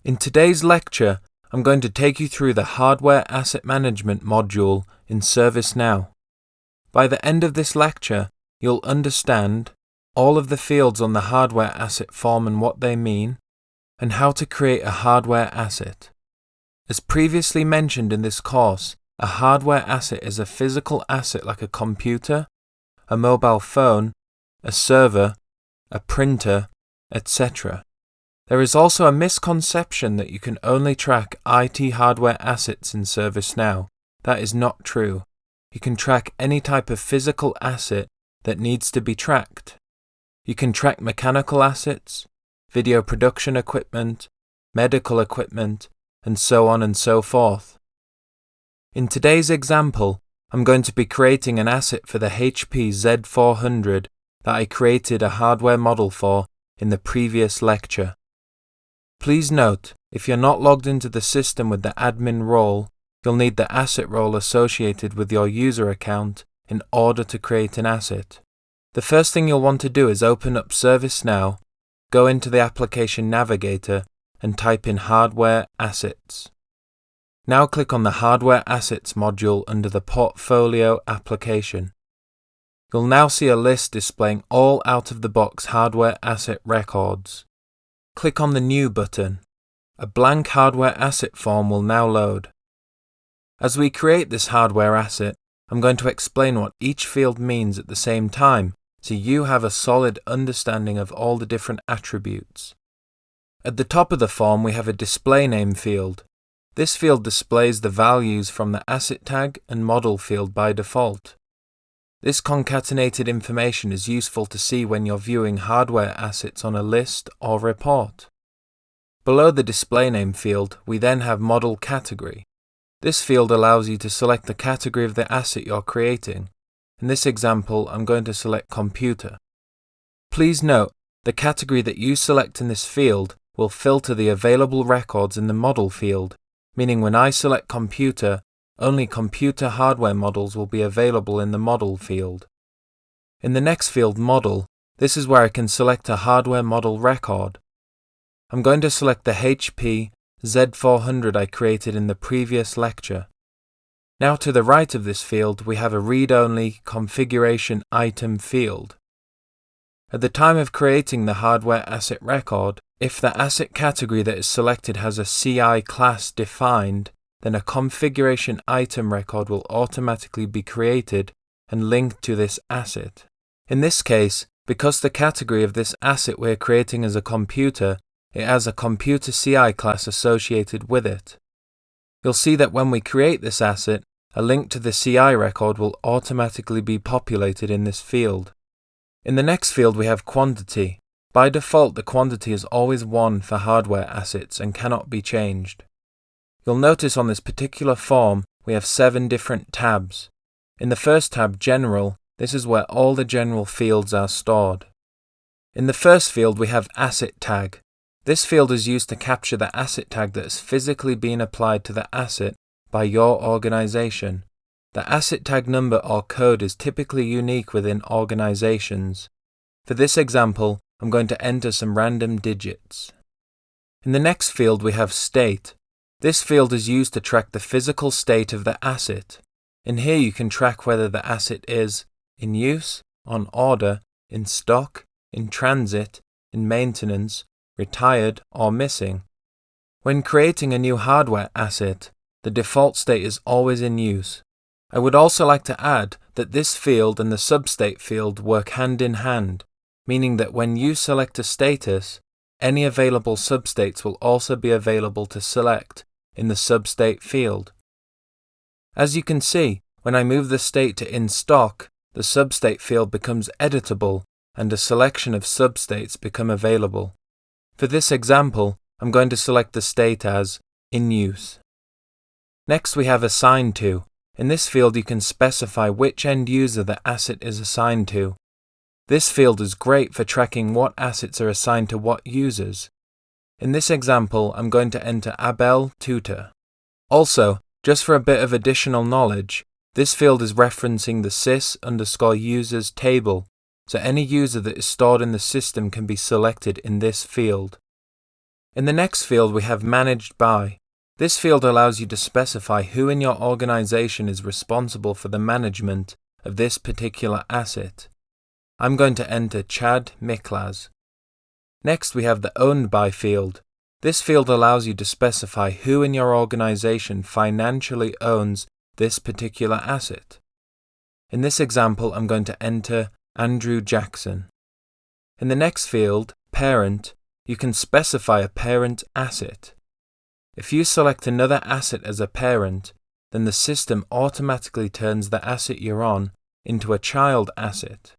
In today's lecture, I'm going to take you through the Hardware Asset Management module in ServiceNow. By the end of this lecture, you'll understand all of the fields on the hardware asset form and what they mean, and how to create a hardware asset. As previously mentioned in this course, a hardware asset is a physical asset like a computer, a mobile phone, a server, a printer, etc. There is also a misconception that you can only track IT hardware assets in ServiceNow. That is not true. You can track any type of physical asset that needs to be tracked. You can track mechanical assets, video production equipment, medical equipment, and so on and so forth. In today's example, I'm going to be creating an asset for the HP Z400 that I created a hardware model for in the previous lecture. Please note, if you're not logged into the system with the admin role, you'll need the asset role associated with your user account in order to create an asset. The first thing you'll want to do is open up ServiceNow, go into the application navigator, and type in Hardware Assets. Now click on the Hardware Assets module under the Portfolio application. You'll now see a list displaying all out-of-the-box hardware asset records. Click on the New button. A blank hardware asset form will now load. As we create this hardware asset, I'm going to explain what each field means at the same time, so you have a solid understanding of all the different attributes. At the top of the form we have a display name field. This field displays the values from the asset tag and model field by default. This concatenated information is useful to see when you're viewing hardware assets on a list or report. Below the display name field, we then have model category. This field allows you to select the category of the asset you're creating. In this example, I'm going to select computer. Please note, the category that you select in this field will filter the available records in the model field, meaning when I select computer, only computer hardware models will be available in the model field. In the next field, model, this is where I can select a hardware model record. I'm going to select the HP Z400 I created in the previous lecture. Now to the right of this field, we have a read-only configuration item field. At the time of creating the hardware asset record, if the asset category that is selected has a CI class defined, then a configuration item record will automatically be created and linked to this asset. In this case, because the category of this asset we're creating is a computer, it has a computer CI class associated with it. You'll see that when we create this asset, a link to the CI record will automatically be populated in this field. In the next field we have quantity. By default, the quantity is always 1 for hardware assets and cannot be changed. You'll notice on this particular form we have 7 different tabs. In the first tab, General, this is where all the general fields are stored. In the first field we have Asset Tag. This field is used to capture the asset tag that has physically been applied to the asset by your organization. The asset tag number or code is typically unique within organizations. For this example, I'm going to enter some random digits. In the next field we have State. This field is used to track the physical state of the asset. In here you can track whether the asset is in use, on order, in stock, in transit, in maintenance, retired, or missing. When creating a new hardware asset, the default state is always in use. I would also like to add that this field and the substate field work hand in hand, meaning that when you select a status, any available substates will also be available to select in the substate field. As you can see, when I move the state to in stock, the substate field becomes editable and a selection of substates become available. For this example, I'm going to select the state as in use. Next we have assigned to. In this field you can specify which end user the asset is assigned to. This field is great for tracking what assets are assigned to what users. In this example, I'm going to enter Abel Tutor. Also, just for a bit of additional knowledge, this field is referencing the sys_users table, so any user that is stored in the system can be selected in this field. In the next field we have Managed By. This field allows you to specify who in your organization is responsible for the management of this particular asset. I'm going to enter Chad Miklas. Next we have the Owned By field. This field allows you to specify who in your organization financially owns this particular asset. In this example, I'm going to enter Andrew Jackson. In the next field, Parent, you can specify a parent asset. If you select another asset as a parent, then the system automatically turns the asset you're on into a child asset.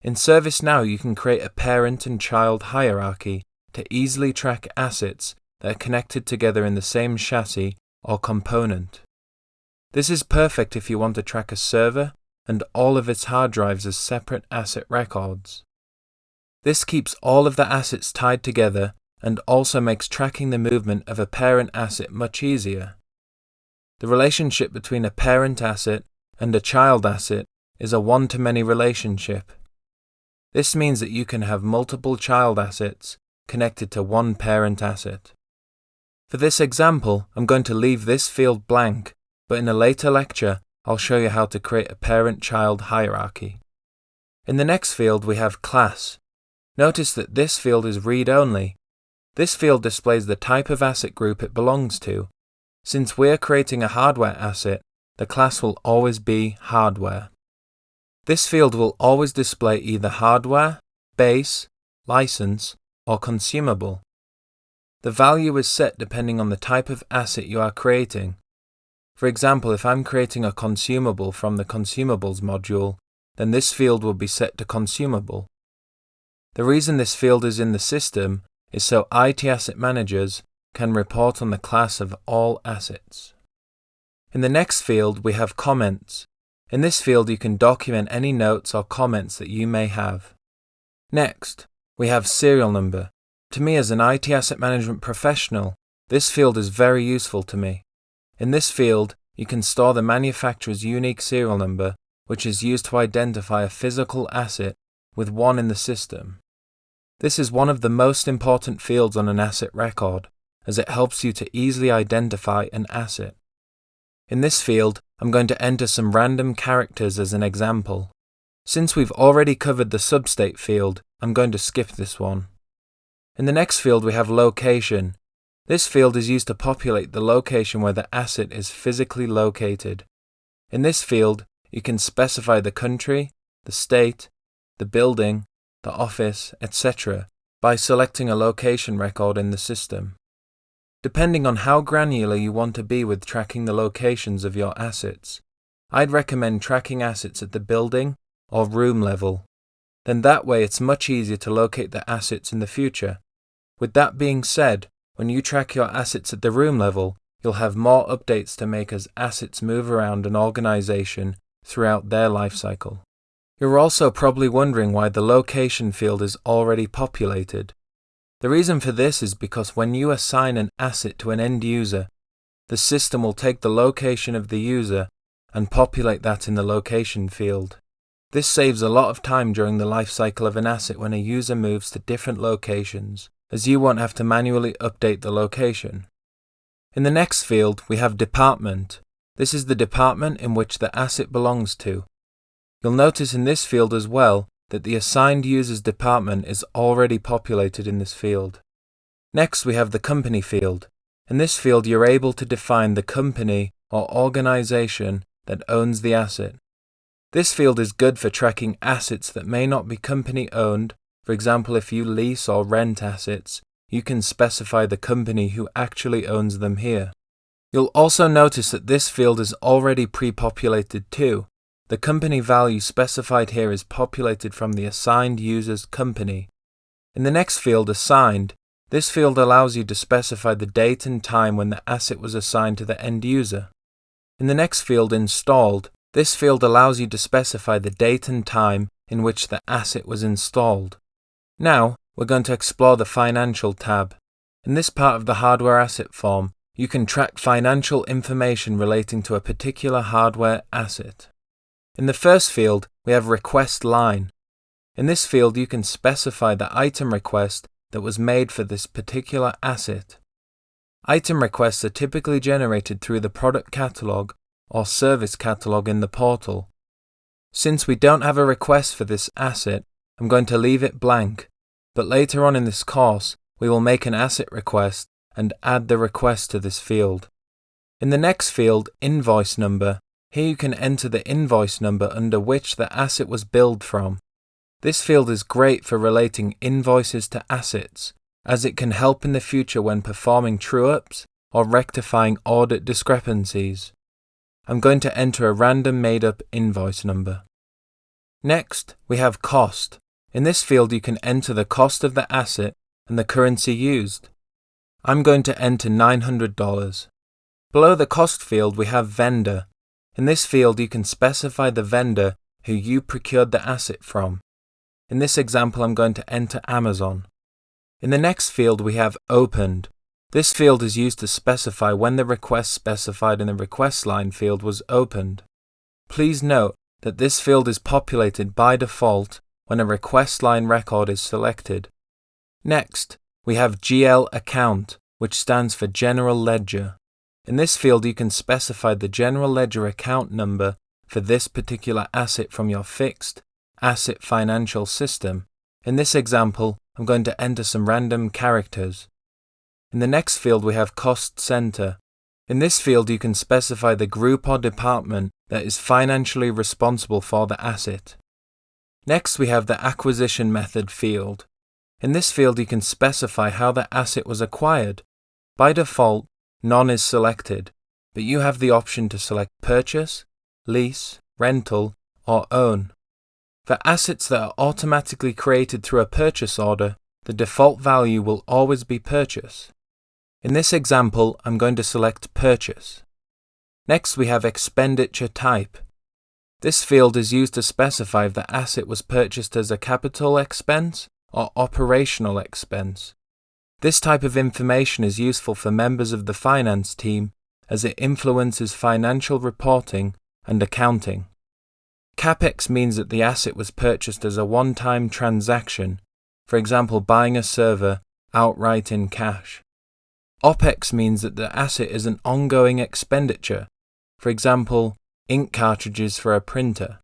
In ServiceNow, you can create a parent and child hierarchy to easily track assets that are connected together in the same chassis or component. This is perfect if you want to track a server and all of its hard drives as separate asset records. This keeps all of the assets tied together and also makes tracking the movement of a parent asset much easier. The relationship between a parent asset and a child asset is a one-to-many relationship. This means that you can have multiple child assets connected to one parent asset. For this example, I'm going to leave this field blank, but in a later lecture, I'll show you how to create a parent-child hierarchy. In the next field, we have Class. Notice that this field is read-only. This field displays the type of asset group it belongs to. Since we're creating a hardware asset, the class will always be Hardware. This field will always display either Hardware, Base, License, or Consumable. The value is set depending on the type of asset you are creating. For example, if I'm creating a consumable from the Consumables module, then this field will be set to Consumable. The reason this field is in the system is so IT asset managers can report on the class of all assets. In the next field, we have Comments. In this field, you can document any notes or comments that you may have. Next, we have Serial Number. To me as an IT asset management professional, this field is very useful to me. In this field, you can store the manufacturer's unique serial number, which is used to identify a physical asset with one in the system. This is one of the most important fields on an asset record, as it helps you to easily identify an asset. In this field, I'm going to enter some random characters as an example. Since we've already covered the substate field, I'm going to skip this one. In the next field, we have Location. This field is used to populate the location where the asset is physically located. In this field, you can specify the country, the state, the building, the office, etc. by selecting a location record in the system. Depending on how granular you want to be with tracking the locations of your assets, I'd recommend tracking assets at the building or room level. Then that way it's much easier to locate the assets in the future. With that being said, when you track your assets at the room level, you'll have more updates to make as assets move around an organization throughout their life cycle. You're also probably wondering why the location field is already populated. The reason for this is because when you assign an asset to an end user, the system will take the location of the user and populate that in the location field. This saves a lot of time during the life cycle of an asset when a user moves to different locations, as you won't have to manually update the location. In the next field, we have Department. This is the department in which the asset belongs to. You'll notice in this field as well that the assigned user's department is already populated in this field. Next, we have the Company field. In this field, you're able to define the company or organization that owns the asset. This field is good for tracking assets that may not be company-owned. For example, if you lease or rent assets, you can specify the company who actually owns them here. You'll also notice that this field is already pre-populated too. The company value specified here is populated from the assigned user's company. In the next field, Assigned, this field allows you to specify the date and time when the asset was assigned to the end user. In the next field, Installed, this field allows you to specify the date and time in which the asset was installed. Now, we're going to explore the Financial tab. In this part of the hardware asset form, you can track financial information relating to a particular hardware asset. In the first field, we have Request Line. In this field, you can specify the item request that was made for this particular asset. Item requests are typically generated through the product catalog or service catalog in the portal. Since we don't have a request for this asset, I'm going to leave it blank, but later on in this course, we will make an asset request and add the request to this field. In the next field, invoice number, here you can enter the invoice number under which the asset was billed from. This field is great for relating invoices to assets, as it can help in the future when performing true-ups or rectifying audit discrepancies. I'm going to enter a random made-up invoice number. Next, we have cost. In this field you can enter the cost of the asset and the currency used. I'm going to enter $900. Below the cost field we have vendor. In this field you can specify the vendor who you procured the asset from. In this example I'm going to enter Amazon. In the next field we have opened. This field is used to specify when the request specified in the request line field was opened. Please note that this field is populated by default when a request line record is selected. Next, we have GL account, which stands for General Ledger. In this field you can specify the General Ledger account number for this particular asset from your fixed asset financial system. In this example, I'm going to enter some random characters. In the next field we have cost center. In this field you can specify the group or department that is financially responsible for the asset. Next we have the acquisition method field. In this field you can specify how the asset was acquired. By default, none is selected, but you have the option to select purchase, lease, rental, or own. For assets that are automatically created through a purchase order, the default value will always be purchase. In this example, I'm going to select purchase. Next we have expenditure type. This field is used to specify if the asset was purchased as a capital expense or operational expense. This type of information is useful for members of the finance team as it influences financial reporting and accounting. CapEx means that the asset was purchased as a one-time transaction, for example buying a server outright in cash. OPEX means that the asset is an ongoing expenditure, for example, ink cartridges for a printer.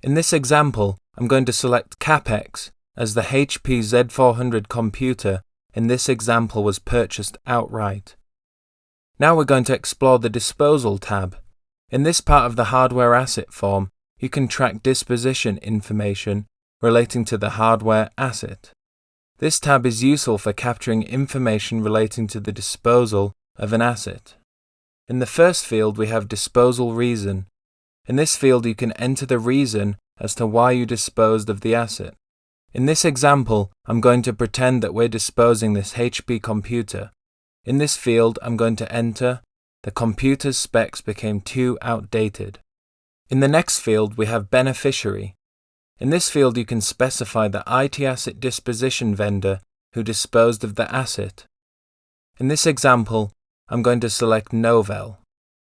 In this example, I'm going to select CapEx as the HP Z400 computer in this example was purchased outright. Now we're going to explore the Disposal tab. In this part of the hardware asset form, you can track disposition information relating to the hardware asset. This tab is useful for capturing information relating to the disposal of an asset. In the first field we have disposal reason. In this field you can enter the reason as to why you disposed of the asset. In this example, I'm going to pretend that we're disposing this HP computer. In this field I'm going to enter the computer's specs became too outdated. In the next field we have beneficiary. In this field you can specify the IT asset disposition vendor who disposed of the asset. In this example, I'm going to select Novell.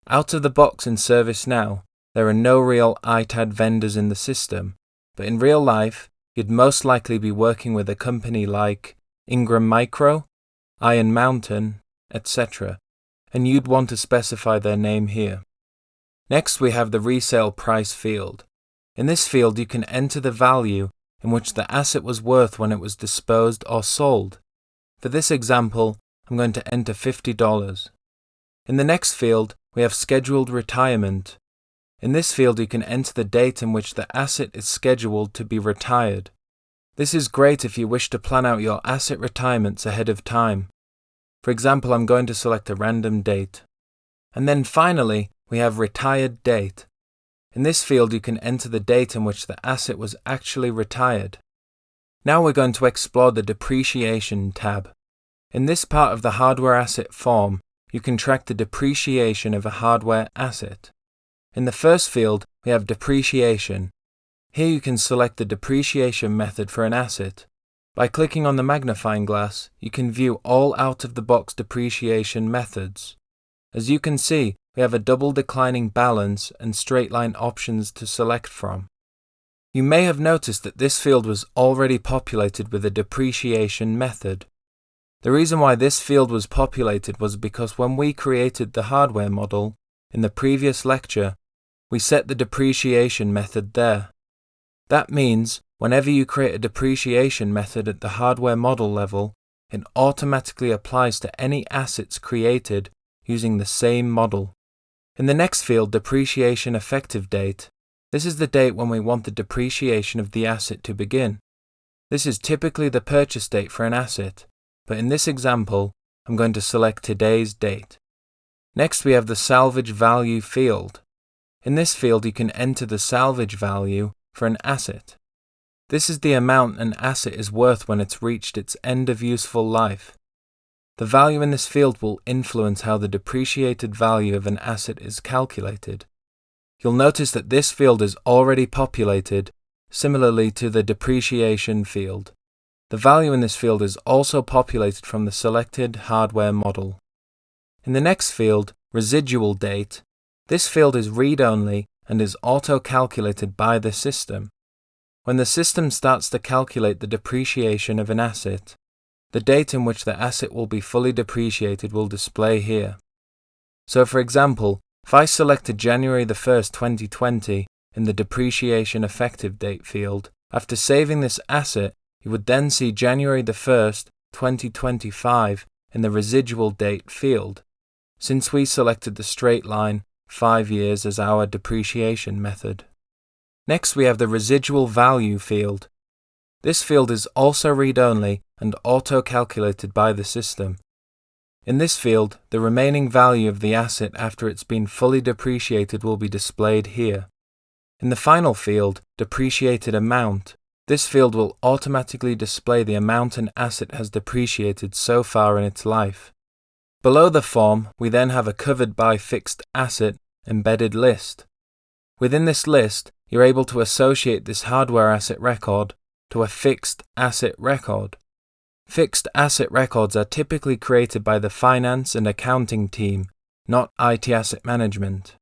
Out of the box in ServiceNow, there are no real ITAD vendors in the system, but in real life, you'd most likely be working with a company like Ingram Micro, Iron Mountain, etc., and you'd want to specify their name here. Next we have the resale price field. In this field you can enter the value in which the asset was worth when it was disposed or sold. For this example, I'm going to enter $50. In the next field, we have scheduled retirement. In this field you can enter the date in which the asset is scheduled to be retired. This is great if you wish to plan out your asset retirements ahead of time. For example, I'm going to select a random date. And then finally, we have retired date. In this field you can enter the date in which the asset was actually retired. Now we're going to explore the Depreciation tab. In this part of the hardware asset form, you can track the depreciation of a hardware asset. In the first field, we have depreciation. Here you can select the depreciation method for an asset. By clicking on the magnifying glass, you can view all out-of-the-box depreciation methods. As you can see, we have a double declining balance and straight line options to select from. You may have noticed that this field was already populated with a depreciation method. The reason why this field was populated was because when we created the hardware model in the previous lecture, we set the depreciation method there. That means whenever you create a depreciation method at the hardware model level, it automatically applies to any assets created using the same model. In the next field, depreciation effective date, this is the date when we want the depreciation of the asset to begin. This is typically the purchase date for an asset, but in this example, I'm going to select today's date. Next, we have the salvage value field. In this field, you can enter the salvage value for an asset. This is the amount an asset is worth when it's reached its end of useful life. The value in this field will influence how the depreciated value of an asset is calculated. You'll notice that this field is already populated, similarly to the depreciation field. The value in this field is also populated from the selected hardware model. In the next field, residual date, this field is read-only and is auto-calculated by the system. When the system starts to calculate the depreciation of an asset, the date in which the asset will be fully depreciated will display here. So for example, if I selected January the 1st, 2020 in the depreciation effective date field, after saving this asset, you would then see January the 1st, 2025 in the residual date field, since we selected the straight line 5 years as our depreciation method. Next, we have the residual value field. This field is also read-only and auto-calculated by the system. In this field, the remaining value of the asset after it's been fully depreciated will be displayed here. In the final field, depreciated amount, this field will automatically display the amount an asset has depreciated so far in its life. Below the form, we then have a covered by fixed asset embedded list. Within this list, you're able to associate this hardware asset record to a fixed asset record. Fixed asset records are typically created by the finance and accounting team, not IT asset management.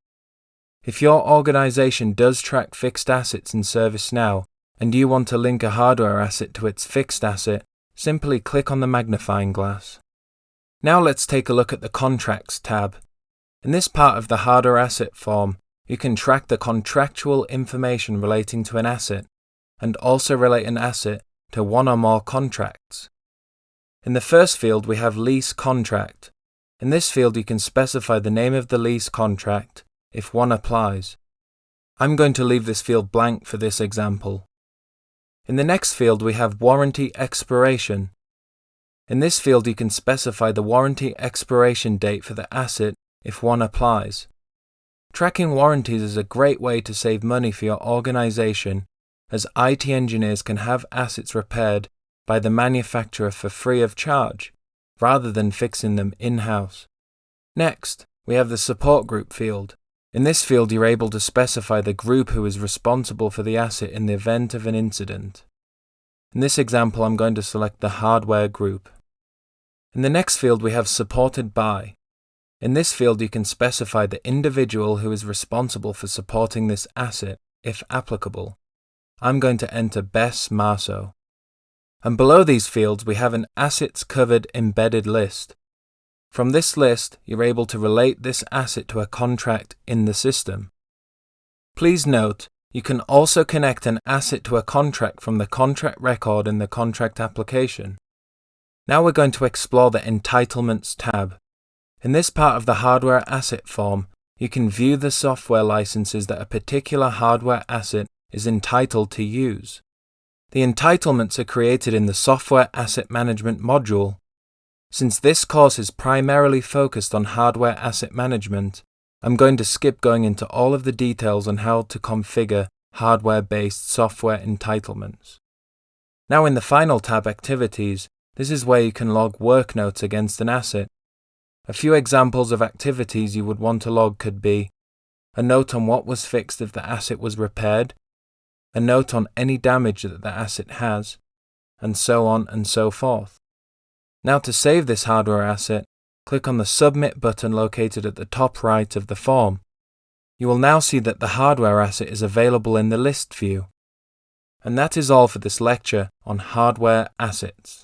If your organization does track fixed assets in ServiceNow and you want to link a hardware asset to its fixed asset, simply click on the magnifying glass. Now let's take a look at the Contracts tab. In this part of the hardware asset form, you can track the contractual information relating to an asset and also relate an asset to one or more contracts. In the first field, we have lease contract. In this field, you can specify the name of the lease contract if one applies. I'm going to leave this field blank for this example. In the next field, we have warranty expiration. In this field, you can specify the warranty expiration date for the asset if one applies. Tracking warranties is a great way to save money for your organization, as IT engineers can have assets repaired by the manufacturer for free of charge, rather than fixing them in-house. Next, we have the support group field. In this field, you're able to specify the group who is responsible for the asset in the event of an incident. In this example, I'm going to select the hardware group. In the next field, we have supported by. In this field, you can specify the individual who is responsible for supporting this asset, if applicable. I'm going to enter Bess Marceau. And below these fields, we have an Assets Covered embedded list. From this list, you're able to relate this asset to a contract in the system. Please note, you can also connect an asset to a contract from the contract record in the contract application. Now we're going to explore the Entitlements tab. In this part of the hardware asset form, you can view the software licenses that a particular hardware asset is entitled to use. The entitlements are created in the Software Asset Management module. Since this course is primarily focused on hardware asset management, I'm going to skip going into all of the details on how to configure hardware-based software entitlements. Now in the final tab, Activities, this is where you can log work notes against an asset. A few examples of activities you would want to log could be a note on what was fixed if the asset was repaired, a note on any damage that the asset has, and so on and so forth. Now to save this hardware asset, click on the Submit button located at the top right of the form. You will now see that the hardware asset is available in the list view. And that is all for this lecture on hardware assets.